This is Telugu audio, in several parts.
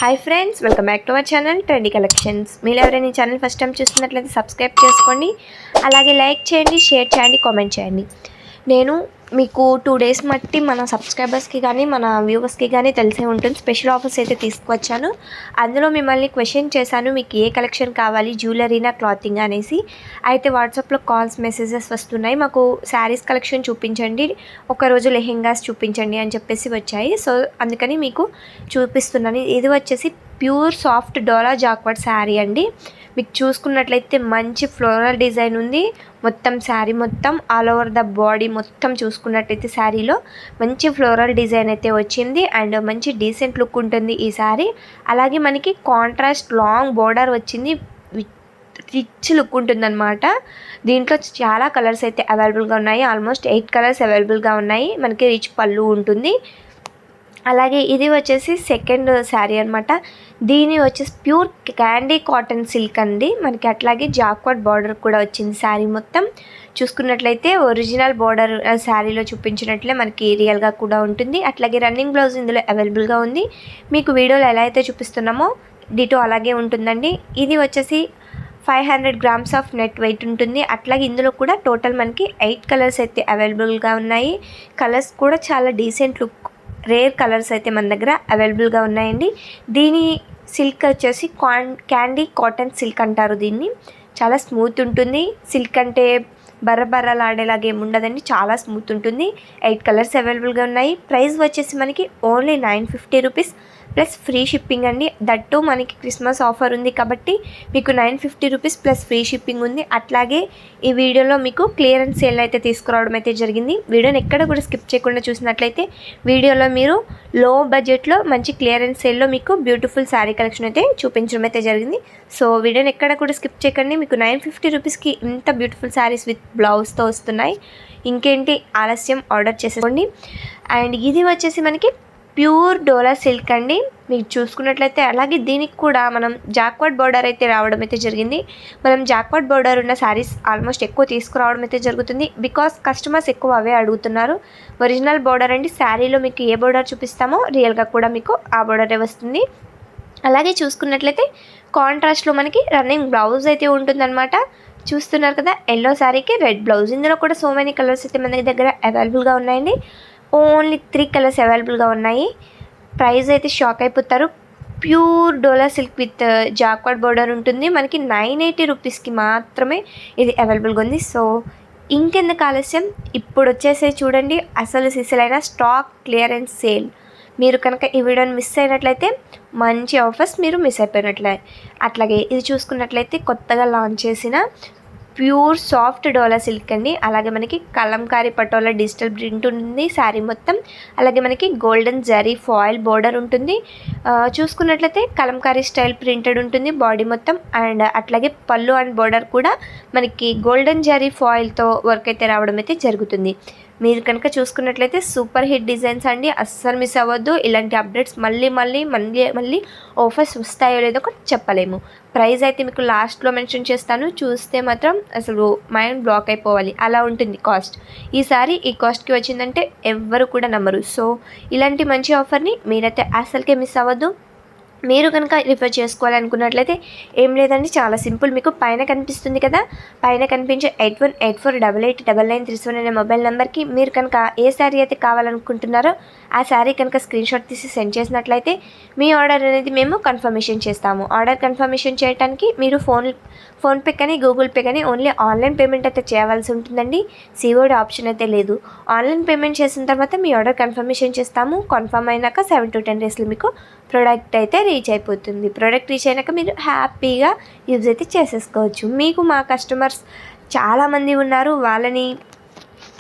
Hi friends, welcome back to our channel trendy collections. మీరు ఎవరైనా ఈ ఛానల్ ఫస్ట్ టైం చూస్తున్నట్లయితే సబ్స్క్రైబ్ చేసుకోండి, అలాగే లైక్ చేయండి, షేర్ చేయండి, కామెంట్ చేయండి. నేను మీకు 2 డేస్ మట్టి మన సబ్స్క్రైబర్స్కి కానీ మన వ్యూవర్స్కి కానీ తెలిసే ఉంటుంది, స్పెషల్ ఆఫర్స్ అయితే తీసుకువచ్చాను. అందులో మిమ్మల్ని క్వశ్చన్ చేశాను, మీకు ఏ కలెక్షన్ కావాలి, జ్యువెలరీనా క్లాతింగ్ అనేసి. అయితే వాట్సాప్లో కాల్స్ మెసేజెస్ వస్తున్నాయి, మాకు శారీస్ కలెక్షన్ చూపించండి, ఒకరోజు లెహెంగాస్ చూపించండి అని చెప్పేసి వచ్చాయి. సో అందుకని మీకు చూపిస్తున్నాను. ఇది వచ్చేసి ప్యూర్ సాఫ్ట్ డోలా జాక్వర్డ్ శారీ అండి. మీకు చూసుకున్నట్లయితే మంచి ఫ్లోరల్ డిజైన్ ఉంది. మొత్తం శారీ మొత్తం ఆల్ ఓవర్ ద బాడీ మొత్తం చూసుకున్నట్లయితే శారీలో మంచి ఫ్లోరల్ డిజైన్ అయితే వచ్చింది అండ్ మంచి డీసెంట్ లుక్ ఉంటుంది ఈ శారీ. అలాగే మనకి కాంట్రాస్ట్ లాంగ్ బోర్డర్ వచ్చింది, రిచ్ లుక్ ఉంటుందన్నమాట. దీంట్లో చాలా కలర్స్ అయితే అవైలబుల్గా ఉన్నాయి, ఆల్మోస్ట్ 8 కలర్స్ అవైలబుల్గా ఉన్నాయి. మనకి రిచ్ పళ్ళు ఉంటుంది. అలాగే ఇది వచ్చేసి సెకండ్ శారీ అనమాట. దీని వచ్చేసి ప్యూర్ క్యాండీ కాటన్ సిల్క్ అండి. మనకి అట్లాగే జాక్వర్డ్ బార్డర్ కూడా వచ్చింది శారీ మొత్తం. చూసుకున్నట్లయితే ఒరిజినల్ బార్డర్ శారీలో చూపించినట్లే మనకి రియల్గా కూడా ఉంటుంది. అట్లాగే రన్నింగ్ బ్లౌజ్ ఇందులో అవైలబుల్గా ఉంది. మీకు వీడియోలో ఎలా అయితే చూపిస్తున్నామో డిటో అలాగే ఉంటుందండి. ఇది వచ్చేసి 500 గ్రామ్స్ ఆఫ్ నెట్ వెయిట్ ఉంటుంది. అట్లాగే ఇందులో కూడా టోటల్ మనకి 8 కలర్స్ అయితే అవైలబుల్గా ఉన్నాయి. కలర్స్ కూడా చాలా డీసెంట్ లుక్, రేర్ కలర్స్ అయితే మన దగ్గర అవైలబుల్గా ఉన్నాయండి. దీని సిల్క్ వచ్చేసి క్యాండీ కాటన్ సిల్క్ అంటారు దీన్ని. చాలా స్మూత్ ఉంటుంది. సిల్క్ అంటే బర్రబర్రలాడేలాగా ఏమి ఉండదండి, చాలా స్మూత్ ఉంటుంది. 8 కలర్స్ అవైలబుల్గా ఉన్నాయి. ప్రైస్ వచ్చేసి మనకి only 950 rupees plus free shipping అండి. దట్టు మనకి క్రిస్మస్ ఆఫర్ ఉంది కాబట్టి మీకు 950 రూపీస్ ప్లస్ ఫ్రీ షిప్పింగ్ ఉంది. అట్లాగే ఈ వీడియోలో మీకు క్లియరెన్స్ సేల్ అయితే తీసుకురావడం అయితే జరిగింది. వీడియోని ఎక్కడ కూడా స్కిప్ చేయకుండా చూసినట్లయితే వీడియోలో మీరు లో బడ్జెట్లో మంచి క్లియరెన్స్ సేల్లో మీకు బ్యూటిఫుల్ శారీ కలెక్షన్ అయితే చూపించడం అయితే జరిగింది. సో వీడియోని ఎక్కడ కూడా స్కిప్ చేయకండి. మీకు 950 రూపీస్కి ఇంత బ్యూటిఫుల్ శారీస్ విత్ బ్లౌజ్తో వస్తున్నాయి. ఇంకేంటి ఆలస్యం, ఆర్డర్ చేసేసుకోండి. అండ్ ఇది వచ్చేసి మనకి ప్యూర్ డోలా సిల్క్ అండి. మీరు చూసుకున్నట్లయితే అలాగే దీనికి కూడా మనం జాక్వర్డ్ బార్డర్ అయితే రావడం అయితే జరిగింది. మనం జాక్వర్డ్ బార్డర్ ఉన్న శారీస్ ఆల్మోస్ట్ ఎక్కువ తీసుకురావడం అయితే జరుగుతుంది, బికాస్ కస్టమర్స్ ఎక్కువ అవే అడుగుతున్నారు. ఒరిజినల్ బార్డర్ అండి. శారీలో మీకు ఏ బార్డర్ చూపిస్తామో రియల్గా కూడా మీకు ఆ బార్డరే వస్తుంది. అలాగే చూసుకున్నట్లయితే కాంట్రాస్ట్లో మనకి రన్నింగ్ బ్లౌజ్ అయితే ఉంటుందన్నమాట. చూస్తున్నారు కదా, ఎల్లో శారీకి రెడ్ బ్లౌజ్. ఇందులో కూడా సో మెనీ కలర్స్ అయితే మన దగ్గర అవైలబుల్గా ఉన్నాయండి. ఓన్లీ 3 కలర్స్ అవైలబుల్గా ఉన్నాయి. ప్రైస్ అయితే షాక్ అయిపోతారు. Pure dola silk with jacquard border ఉంటుంది. మనకి 980 రూపీస్కి మాత్రమే ఇది అవైలబుల్గా ఉంది. సో ఇంకెందుకు ఆలస్యం, ఇప్పుడు వచ్చేసే చూడండి అసలు సిసలైన స్టాక్ క్లియరెన్స్ సేల్. మీరు కనుక ఈ వీడియోని మిస్ అయినట్లయితే మంచి ఆఫర్స్ మీరు మిస్ అయిపోయినట్లే. అట్లాగే ఇది చూసుకున్నట్లయితే కొత్తగా లాంచ్ చేసిన ప్యూర్ సాఫ్ట్ డోలా సిల్క్ అండి. అలాగే మనకి కలంకారీ పటోలా డిజిటల్ ప్రింట్ ఉంటుంది శారీ మొత్తం. అలాగే మనకి గోల్డెన్ జరీ ఫాయిల్ బోర్డర్ ఉంటుంది. చూసుకున్నట్లయితే కలంకారీ స్టైల్ ప్రింటెడ్ ఉంటుంది బాడీ మొత్తం. అండ్ అట్లాగే పళ్ళు అండ్ బోర్డర్ కూడా మనకి గోల్డెన్ జరీ ఫాయిల్తో వర్క్ అయితే రావడం అయితే జరుగుతుంది. మీరు కనుక చూసుకున్నట్లయితే సూపర్ హిట్ డిజైన్స్ అండి, అస్సలు మిస్ అవ్వద్దు. ఇలాంటి అప్డేట్స్ మళ్ళీ ఆఫర్స్ వస్తాయో లేదో కూడా చెప్పలేము. ప్రైస్ అయితే మీకు లాస్ట్లో మెన్షన్ చేస్తాను, చూస్తే మాత్రం అసలు మైండ్ బ్లాక్ అయిపోవాలి, అలా ఉంటుంది కాస్ట్. ఈసారి ఈ కాస్ట్కి వచ్చిందంటే ఎవ్వరు కూడా నమ్మరు. సో ఇలాంటి మంచి ఆఫర్ని మీరైతే అసలుకే మిస్ అవ్వద్దు. మీరు కనుక రిఫర్ చేసుకోవాలనుకున్నట్లయితే ఏం లేదండి, చాలా సింపుల్. మీకు పైన కనిపిస్తుంది కదా, పైన కనిపించే 8184889937 అనే మొబైల్ నెంబర్కి మీరు కనుక ఏ శారీ అయితే కావాలనుకుంటున్నారో ఆ శారీ కనుక స్క్రీన్షాట్ తీసి సెండ్ చేసినట్లయితే మీ ఆర్డర్ అనేది మేము కన్ఫర్మేషన్ చేస్తాము. ఆర్డర్ కన్ఫర్మేషన్ చేయడానికి మీరు ఫోన్పే కానీ గూగుల్ పే కానీ ఓన్లీ ఆన్లైన్ పేమెంట్ అయితే చేయవలసి ఉంటుందండి. సిఓడి ఆప్షన్ అయితే లేదు. ఆన్లైన్ పేమెంట్ చేసిన తర్వాత మీ ఆర్డర్ కన్ఫర్మేషన్ చేస్తాము. కన్ఫర్మ్ అయినాక 7 to 10 డేస్లో మీకు ప్రోడక్ట్ అయితే రీచ్ అయిపోతుంది. ప్రోడక్ట్ రీచ్ అయినాక మీరు హ్యాపీగా యూజ్ అయితే చేసేసుకోవచ్చు. మీకు మా కస్టమర్స్ చాలామంది ఉన్నారు, వాళ్ళని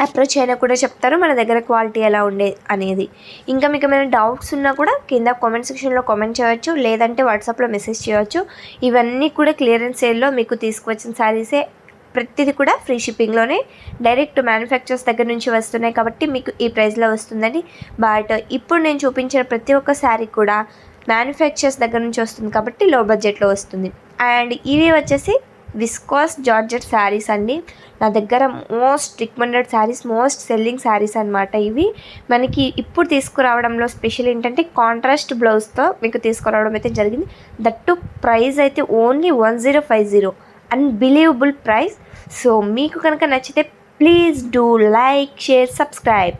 అప్రోచ్ అయినా కూడా చెప్తారు మన దగ్గర క్వాలిటీ ఎలా ఉండే అనేది. ఇంకా మీకు ఏమైనా డౌట్స్ ఉన్నా కూడా కింద కామెంట్ సెక్షన్లో కామెంట్ చేయవచ్చు, లేదంటే వాట్సాప్లో మెసేజ్ చేయవచ్చు. ఇవన్నీ కూడా క్లియరెన్స్ సేల్లో మీకు తీసుకువచ్చిన శారీసే. ప్రతిదీ కూడా ఫ్రీ షిప్పింగ్లోనే డైరెక్ట్ మ్యానుఫ్యాక్చర్స్ దగ్గర నుంచి వస్తున్నాయి కాబట్టి మీకు ఈ ప్రైస్లో వస్తుందండి. బట్ ఇప్పుడు నేను చూపించిన ప్రతి ఒక్క శారీ కూడా మ్యానుఫ్యాక్చర్స్ దగ్గర నుంచి వస్తుంది కాబట్టి లో బడ్జెట్లో వస్తుంది. అండ్ ఇవి వచ్చేసి విస్కాస్ జార్జెట్ శారీస్ అండి. నా దగ్గర most recommended saris, most selling saris అనమాట ఇవి. మనకి ఇప్పుడు తీసుకురావడంలో స్పెషల్ ఏంటంటే కాంట్రాస్ట్ బ్లౌజ్తో మీకు తీసుకురావడం అయితే జరిగింది. దట్టు ప్రైస్ అయితే ఓన్లీ 1050, అన్బిలీవబుల్ ప్రైస్. సో మీకు కనుక నచ్చితే please do like, share, subscribe.